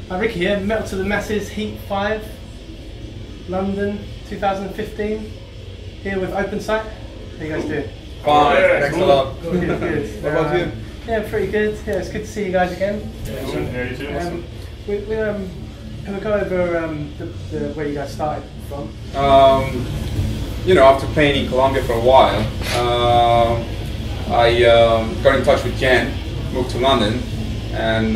Hi, Ricky here, Metal to the Masses, Heat 5, London, 2015. Here with Opensight. How you guys doing? Fine, thanks a lot. Good, good. What about you? Yeah, pretty good. Yeah, it's good to see you guys again. Yeah, you too. We'll go over where you guys started from. You know, after playing in Colombia for a while, I got in touch with Jen, moved to London, and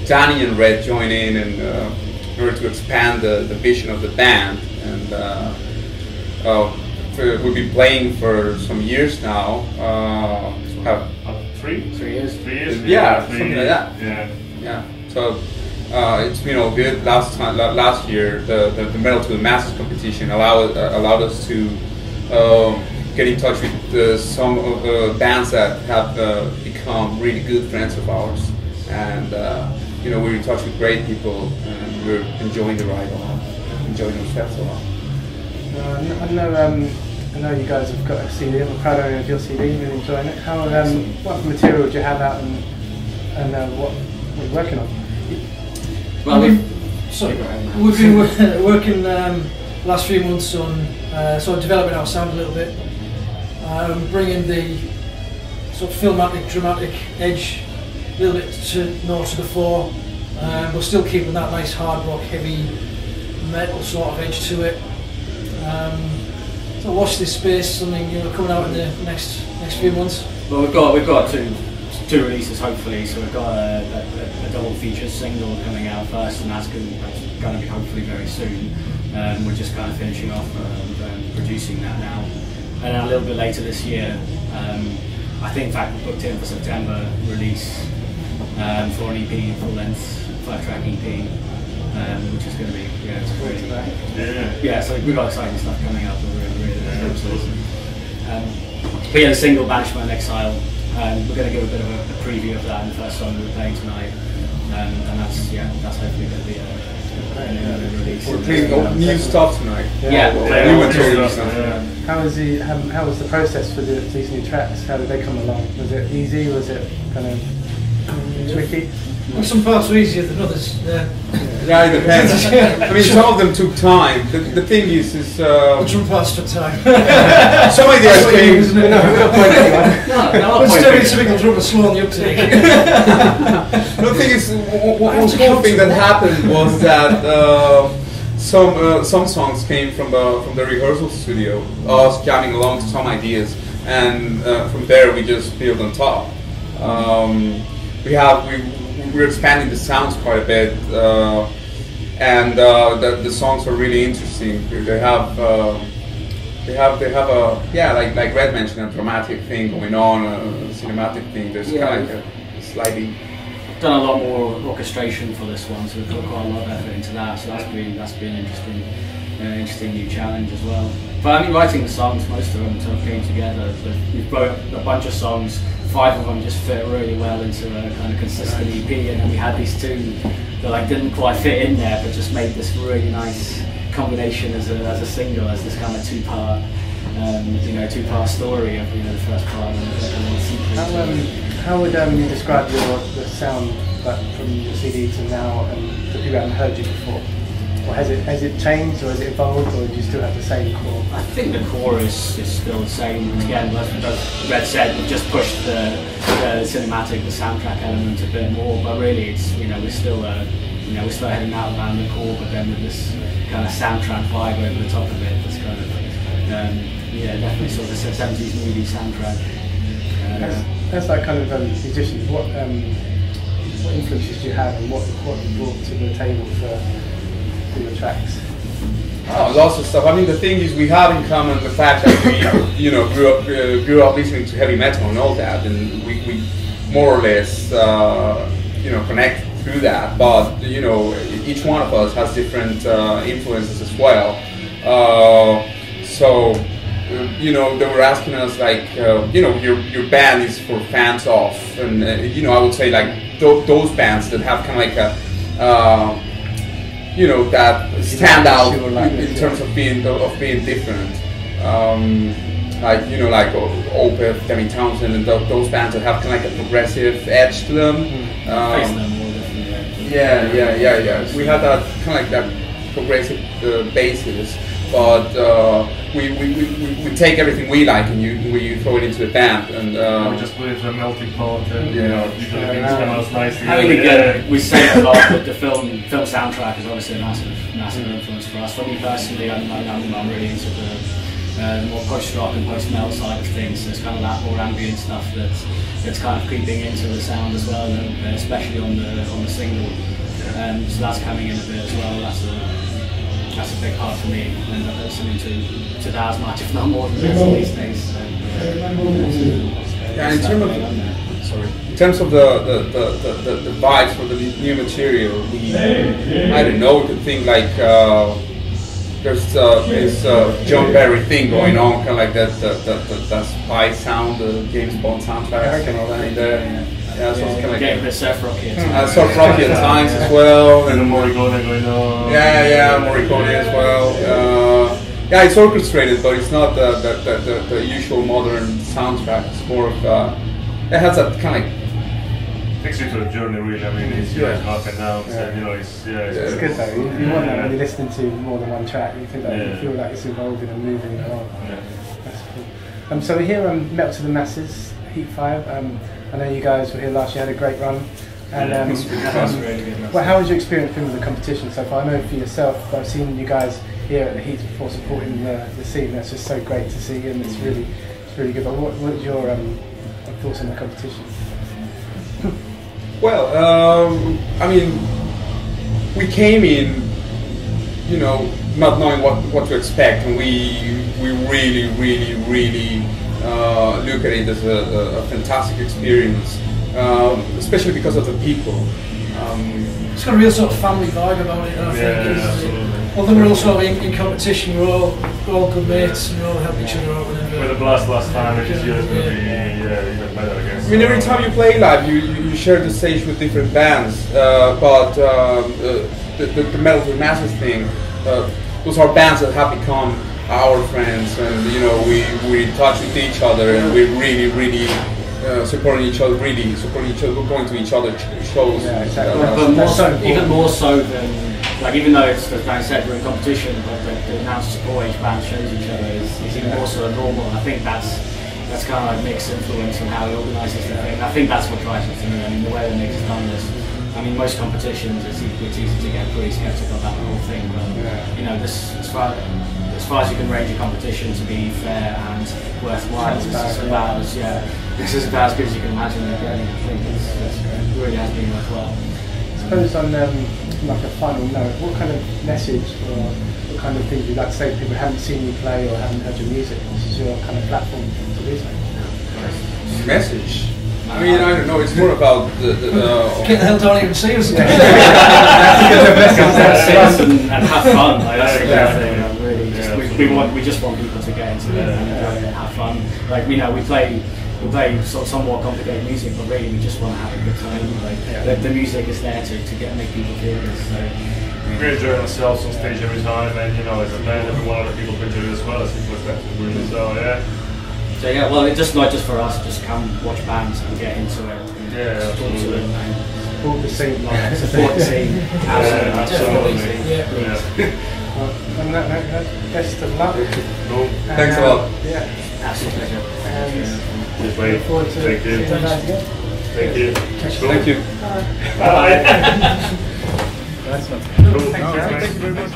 Danny and Red joined in order to expand the vision of the band. And we've been playing for some years now. Have 3 years? 3 years? Yeah, something like that. Yeah. So it's been all good. Last year, the Metal to the Masses competition allowed us to get in touch with some of the bands that have become really good friends of ours, and you know, we're in touch with great people, and we're enjoying the ride a lot, enjoying ourselves a lot. I know you guys have got a CD. I'm a proud owner of your CD. Really enjoying it. How what material do you have out, and what are you working on? Well, we've been working last few months on sort of developing our sound a little bit, bringing the sort of filmatic, dramatic edge a little bit more to the fore, but still keeping that nice hard rock, heavy metal sort of edge to it. So watch this space, something coming out in the next few months. Well, we've got two releases hopefully. So we've got a double feature single coming out first, and that's going to be hopefully very soon. We're just kind of finishing off producing that now, and then a little bit later this year, I think in fact we booked in for September release for an EP, full length 5-track EP. Which is going to be so we've got exciting stuff coming up. But yeah, the single Banishment and Exile, we're going to give a bit of a preview of that in the first song that we're playing tonight, and that's hopefully going to be a release. We're playing new stuff tonight. New material. How was the process for these new tracks? How did they come along? Was it easy? Was it kind of tricky? Well, some parts were easier than others. Yeah, it depends. I mean, some of them took time. The thing is some parts took time. Some ideas came. We're not pointing anyone. But still, it's something drum was slow on the uptake. The thing is, one cool thing that happened was that some songs came from the rehearsal studio, us jamming along to some ideas, and from there we just build on top. We're expanding the sounds quite a bit, and the songs are really interesting. They have a like Red mentioned, a dramatic thing going on, a cinematic thing. There's kind of like a slightly done a lot more orchestration for this one, so we've put quite a lot of effort into that. So that's been an interesting new challenge as well. But I mean, writing the songs, most of them sort of came together. So we've wrote a bunch of songs. 5 of them just fit really well into a kind of consistent EP, and then we had these 2 that like didn't quite fit in there, but just made this really nice combination as a single, as this kind of two-part story of the first part and the sequence. How would you describe the sound from your CD to now, and the people who haven't heard you before? Or has it changed, or has it evolved, or do you still have the same core? I think the core is still the same. Again, as Red said, we've just pushed the cinematic, the soundtrack element a bit more. But really, it's we're still heading out around the core, but then with this kind of soundtrack vibe over the top of it. This kind of definitely sort of a 70s movie soundtrack. That's like kind of musicians. What influences do you have, and what you brought to the table for your tracks? Oh, lots of stuff. I mean, the thing is, we have in common the fact that we, grew up listening to heavy metal and all that, and we more or less, connect through that. But each one of us has different influences as well. So, they were asking us like, your band is for fans of, and I would say like those bands that have kind of like a that stand out in terms of being different, like Opeth, Devin Townsend, and those bands that have kind of like a progressive edge to them. Yeah. We had that kind of like that progressive basis, but we take everything we like and we throw it into the band, and we just put it in a melting pot, and you know, usually things come out nicely. I mean, again, we say a lot, but the film soundtrack is obviously a massive influence for us. For me personally, I'm really into the more post-rock and post-metal side of things. So it's kind of that more ambient stuff that's kind of creeping into the sound as well, and especially on the single. So that's coming in a bit as well. That's a big part for me. I end up listening to that as much, if not more than this these days. So, yeah, in terms of the vibes for the new material, I don't know, we could think like there's this John Barry thing going on, kind of like that spy sound, the James Bond soundtrack and all that in there. Yeah, so it's kind of like getting a bit surf rocky at times. Surf rocky at times as well. And the Morricone going on. Yeah, Morricone as well. Yeah, it's orchestrated, but it's not the usual modern soundtrack. It's more of it has that kind of takes you to a journey, really. I mean, it's up and down, and you know, it's good though. You want that when you're listening to more than one track. You feel like you feel like it's evolving and moving along. Yeah. That's cool. So we're here on Metal to the Masses, Heat 5. I know you guys were here last year, had a great run. And well, how was your experience with the competition so far? I know for yourself, I've seen you guys here at the Heat before supporting the scene. That's just so great to see, and it's really good. But what's your thoughts on the competition? Well, I mean, we came in, you know, not knowing what to expect, and we really look at it as a fantastic experience, especially because of the people. It's got a real sort of family vibe about it, I think. Although we're all sort of in competition, we're all good mates, and we all help each other out whenever. With a blast last time, which is going to be even better, I guess. I mean, every time you play live, you share the stage with different bands, but the Metal to the Masses thing, those are bands that have become our friends, and you know, we're in touch with each other, and we're really supporting each other, going to each other's shows. Yeah, exactly. But even more so than, like, even though it's, as Dan said, we're in competition, but the amount of support each band shows each other is even more so than normal. I think that's kind of like Mick's influence on how he organises the thing. I think that's what drives it to me. I mean, the way that Mick has done this. I mean, most competitions, it's easy to get pretty sceptical about the whole thing, but you know, this as far as you can range a competition to be fair and worthwhile, this is about as good as you can imagine it getting. I think it really has been worthwhile. I suppose on like a final note, what kind of message or what kind of things you'd like to say to people who haven't seen you play or haven't heard your music? This is your kind of platform to do so. Message? I mean, I don't know, it's more about the get the hell don't even see us. And have fun. Like, that's the thing. Really, we just want people to get into it and have fun. Like, you know, we play sort of somewhat complicated music, but really we just want to have a good time. Like, the music is there to make people feel this. So, we enjoy ourselves on stage every time, and you know, as a band, every one of the people can enjoy it as well. As simple as that, really. So yeah, well, it's just not just for us. Just come watch bands and get into it. And talk to them and Support the scene. support the scene. Absolutely. Well, on that note, best of luck. cool. Thanks a lot. Yeah. Absolute pleasure. And Just wait. look forward to Thank you. seeing you guys again. Thank you. Cool. Thank you. Bye. Nice one. Cool. Thank you very much.